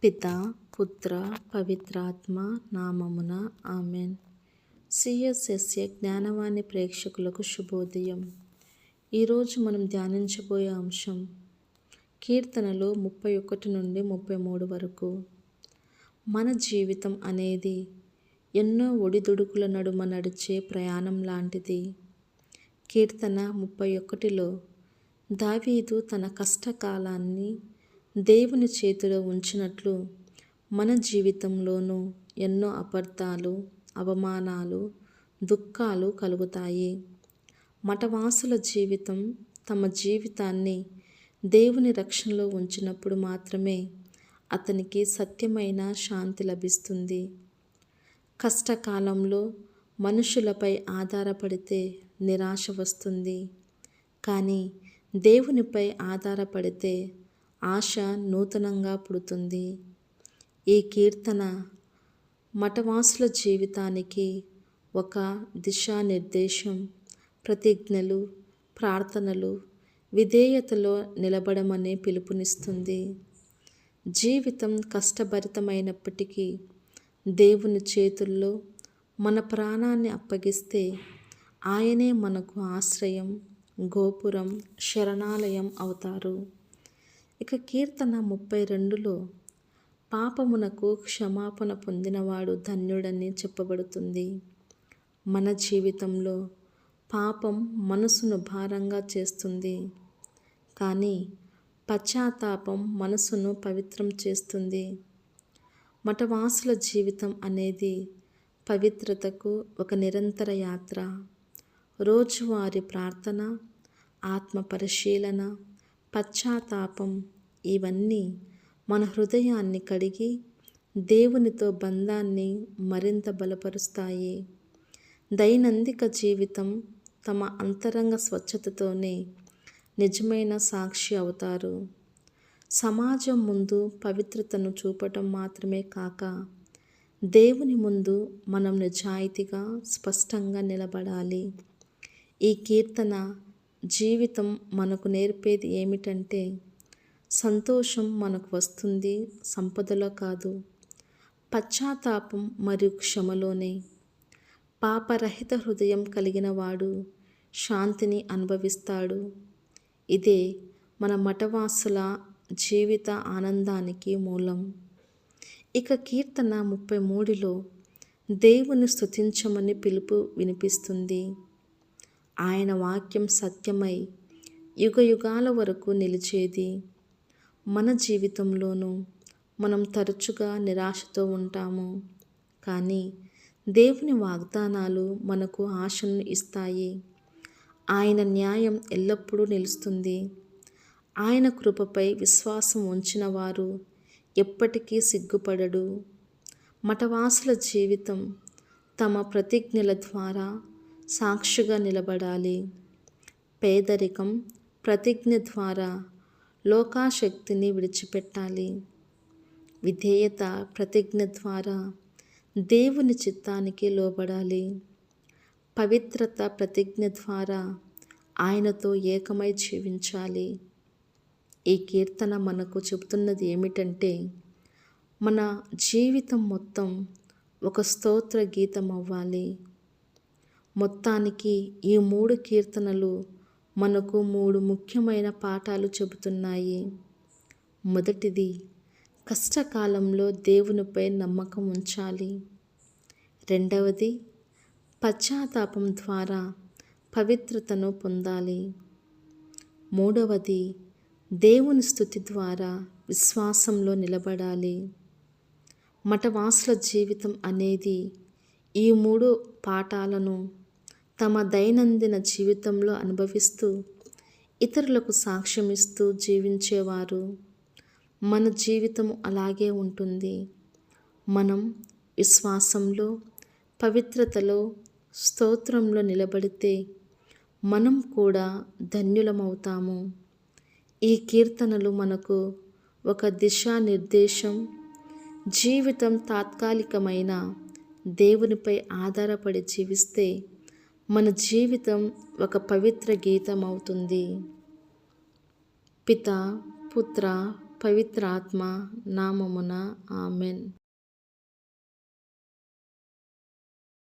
పితా పుత్ర పవిత్రాత్మ నామమున ఆమెన్. సిఎస్ఎస్ఏ జ్ఞానవాణి ప్రేక్షకులకు శుభోదయం. ఈరోజు మనం ధ్యానించబోయే అంశం కీర్తనలు 31 నుండి 33 వరకు. మన జీవితం అనేది ఎన్నో ఒడిదుడుకుల నడుమ నడిచే ప్రయాణం లాంటిది. కీర్తన 31లో దావీదు తన కష్టకాలాన్ని దేవుని చేతిలో ఉంచినట్లు మన జీవితంలోనూ ఎన్నో అపార్థాలు, అవమానాలు, దుఃఖాలు కలుగుతాయి. మఠవాసుల జీవితం తమ జీవితాన్ని దేవుని రక్షణలో ఉంచినప్పుడు మాత్రమే అతనికి సత్యమైన శాంతి లభిస్తుంది. కష్టకాలంలో మనుషులపై ఆధారపడితే నిరాశ వస్తుంది. కానీ దేవునిపై ఆధారపడితే ఆశ నూతనంగా పుడుతుంది. ఈ కీర్తన మఠవాసుల జీవితానికి ఒక దిశానిర్దేశం, ప్రతిజ్ఞలు, ప్రార్థనలు, విధేయతలో నిలబడమనే పిలుపునిస్తుంది. జీవితం కష్టభరితమైనప్పటికీ దేవుని చేతుల్లో మన ప్రాణాన్ని అప్పగిస్తే ఆయనే మనకు ఆశ్రయం, గోపురం, శరణాలయం అవుతారు. ఇక కీర్తన 32లో పాపమునకు క్షమాపణ పొందినవాడు ధన్యుడని చెప్పబడుతుంది. మన జీవితంలో పాపం మనసును భారంగా చేస్తుంది, కానీ పశ్చాత్తాపం మనసును పవిత్రం చేస్తుంది. మఠవాసుల జీవితం అనేది పవిత్రతకు ఒక నిరంతర యాత్ర. రోజువారీ ప్రార్థన, ఆత్మ పరిశీలన, పశ్చాత్తాపం ఇవన్నీ మన హృదయాన్ని కడిగి దేవునితో బంధాన్ని మరింత బలపరుస్తాయి. దైనందిక జీవితం తమ అంతరంగ స్వచ్ఛతతోనే నిజమైన సాక్షి అవుతారు. సమాజం ముందు పవిత్రతను చూపటం మాత్రమే కాక దేవుని ముందు మనం నిజాయితీగా స్పష్టంగా నిలబడాలి. ఈ కీర్తన జీవితం మనకు నేర్పేది ఏమిటంటే సంతోషం మనకు వస్తుంది సంపదలో కాదు, పశ్చాత్తాపం మరియు క్షమలోనే. పాపరహిత హృదయం కలిగిన వాడు శాంతిని అనుభవిస్తాడు. ఇదే మన మఠవాసుల జీవిత ఆనందానికి మూలం. ఇక కీర్తన 33లో దేవుని స్తుతించమని పిలుపు వినిపిస్తుంది. ఆయన వాక్యం సత్యమై యుగయుగాల వరకు నిలిచేది. మన జీవితంలోనూ మనం తరచుగా నిరాశతో ఉంటాము, కానీ దేవుని వాగ్దానాలు మనకు ఆశను ఇస్తాయి. ఆయన న్యాయం ఎల్లప్పుడూ నిలుస్తుంది. ఆయన కృపపై విశ్వాసం ఉంచిన వారు ఎప్పటికీ సిగ్గుపడడు. మఠవాసుల జీవితం తమ ప్రతిజ్ఞల ద్వారా సాక్షిగా నిలబడాలి. పేదరికం ప్రతిజ్ఞ ద్వారా లోకాశక్తిని విడిచిపెట్టాలి. విధేయత ప్రతిజ్ఞ ద్వారా దేవుని చిత్తానికి లోబడాలి. పవిత్రత ప్రతిజ్ఞ ద్వారా ఆయనతో ఏకమై జీవించాలి. ఈ కీర్తన మనకు చెబుతున్నది ఏమిటంటే మన జీవితం మొత్తం ఒక స్తోత్ర గీతం అవ్వాలి. మొత్తానికి ఈ 3 కీర్తనలు మనకు 3 ముఖ్యమైన పాఠాలు చెబుతున్నాయి. మొదటిది, కష్టకాలంలో దేవునిపై నమ్మకం ఉంచాలి. రెండవది, పశ్చాత్తాపం ద్వారా పవిత్రతను పొందాలి. మూడవది, దేవుని స్తుతి ద్వారా విశ్వాసంలో నిలబడాలి. మఠవాసుల జీవితం అనేది ఈ 3 పాఠాలను తమ దైనందిన జీవితంలో అనుభవిస్తూ ఇతరులకు సాక్ష్యమిస్తూ జీవించేవారు. మన జీవితం అలాగే ఉంటుంది. మనం విశ్వాసంలో, పవిత్రతలో, స్తోత్రంలో నిలబడితే మనం కూడా ధన్యులమవుతాము. ఈ కీర్తనలు మనకు ఒక దిశానిర్దేశం. జీవితం తాత్కాలికమైన దేవునిపై ఆధారపడి జీవిస్తే మన జీవితం ఒక పవిత్ర గీతం అవుతుంది. పితా పుత్ర పవిత్ర ఆత్మ నామమున ఆమెన్.